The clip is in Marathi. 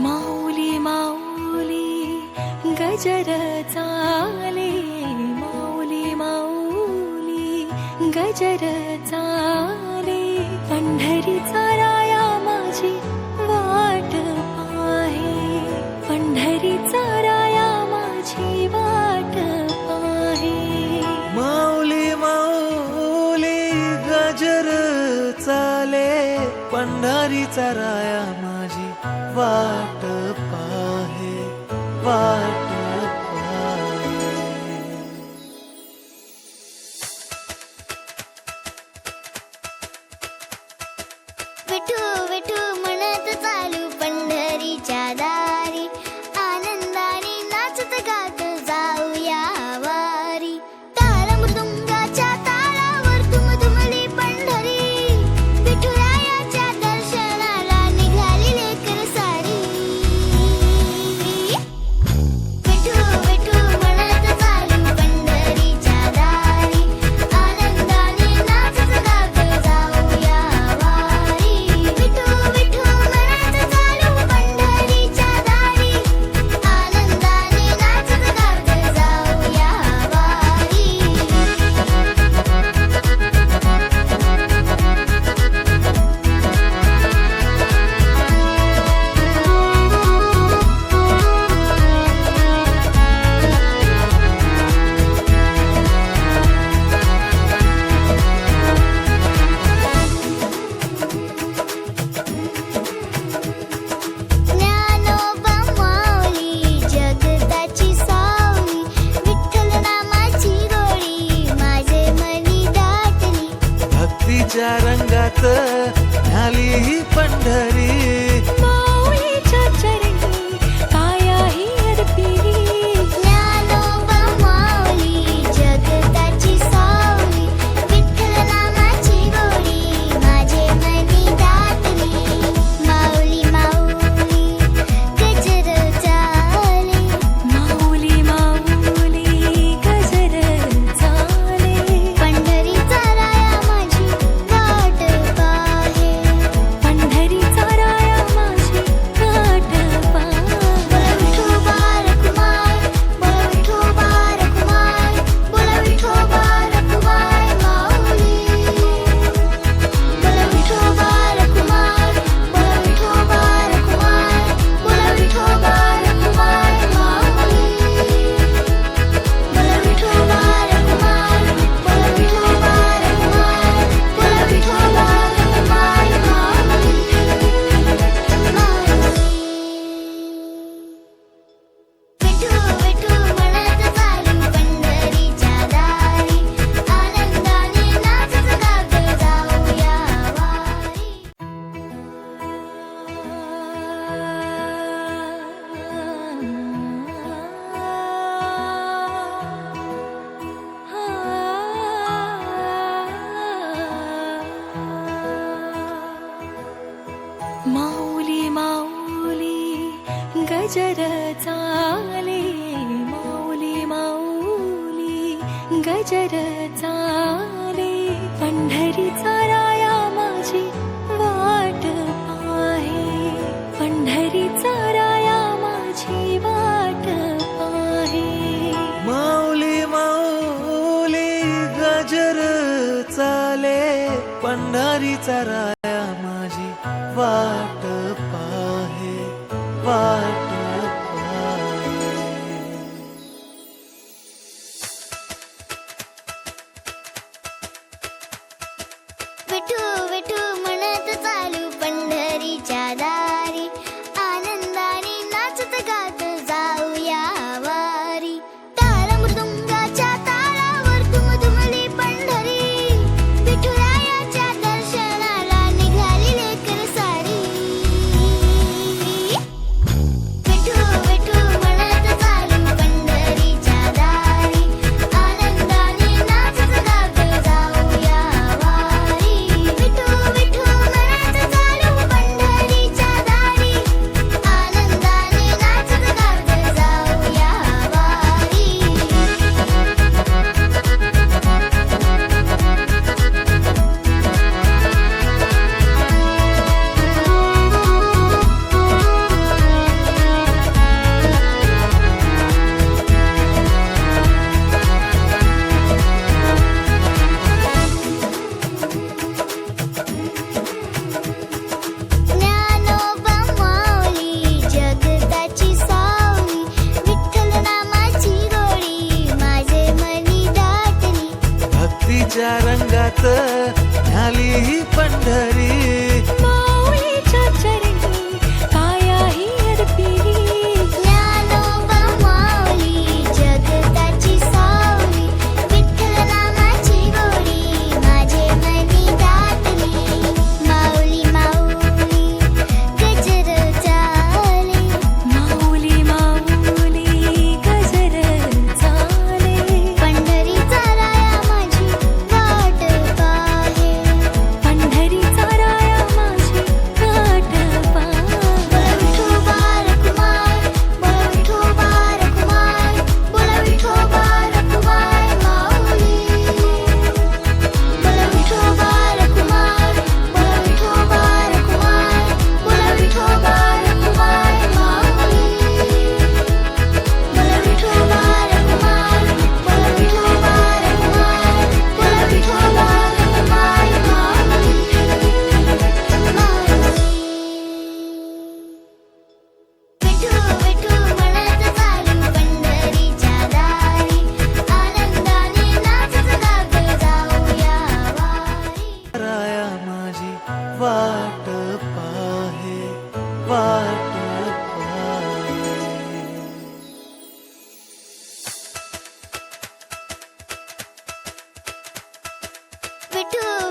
माऊली माऊली गजर चाले, माऊली माऊली गजर चाले, पंढरीचा राया माझी वाट पाहे, पंढरीचा राया माझी वाट पाहे. माऊली माऊली गजर चाले, पंढरीचा राया माझी वाट पाहे, वाट पाहे. विठू विठू म्हणत चालू पंढरीच्या दारी, आनंदाने नाचत गात जाऊया वारी. ताल मृदुंगाच्या तालावर दुमदुमली पंढरी, विठुरायाच्या दर्शनाला निघाली लेकर सारी. विठू विठू म्हणत चालू पंढरीच्या दारी, आनंदाने नाचत गात जाऊया वारी. विठू विठू म्हणत चालू पंढरीच्या दारी, आनंदाने नाचत गात जाऊया वारी. ज्ञानोबा माऊली जगताची सावली, विठ्ठल नामाची गोडी माझे मनी दाटली. भक्तीच्या रंगात न्याली ही पंढरी, माऊलीच्या चरणी पायाही अर्पिली, ज्ञानोबा माऊली जगताची सावली, विठ्ठल नामाची गोडी माझे मनी दाटली. माऊली माऊली गजर चाले, माऊली माऊली गजर चाले, पंढरीचा राया माझी वाट पाहे, पंढरीचा राया माझी वाट पाहे. बोला विठोबा रखुमाय, बोला विठोबा रखुमाय, बोला विठोबा रखुमाय माऊली. बोला विठोबा रखुमाय, बोला विठोबा रखुमाय, बोला विठोबा रखुमाय माऊली. बोला विठोबा रखुमाय, बोला विठोबा रखुमाय, बोला विठोबा रखुमाय माऊली. विठू विठू म्हणत चालू पंढरीच्या दारी, आनंदाने नाचत गात जाऊया वारी. माऊली माऊली गजर चाले, माऊली माऊली गजर चाले, पंढरीचा राया माझी वाट पाहे, पंढरीचा राया माझी वाट पाहे. माऊली माऊली गजर चाले, पंढरीचा राया माझी वाट पाहे, वाट पाहे. विठू विठू म्हणत चालू पंढरीच्या दारी, आनंदाने नाचत गात जाऊया वारी. ताल मृदुंगाच्या तालावर दुमदुमली पंढरी, विठुरायाच्या दर्शनाला निघाली लेकर सारी. वाट पाय. विठू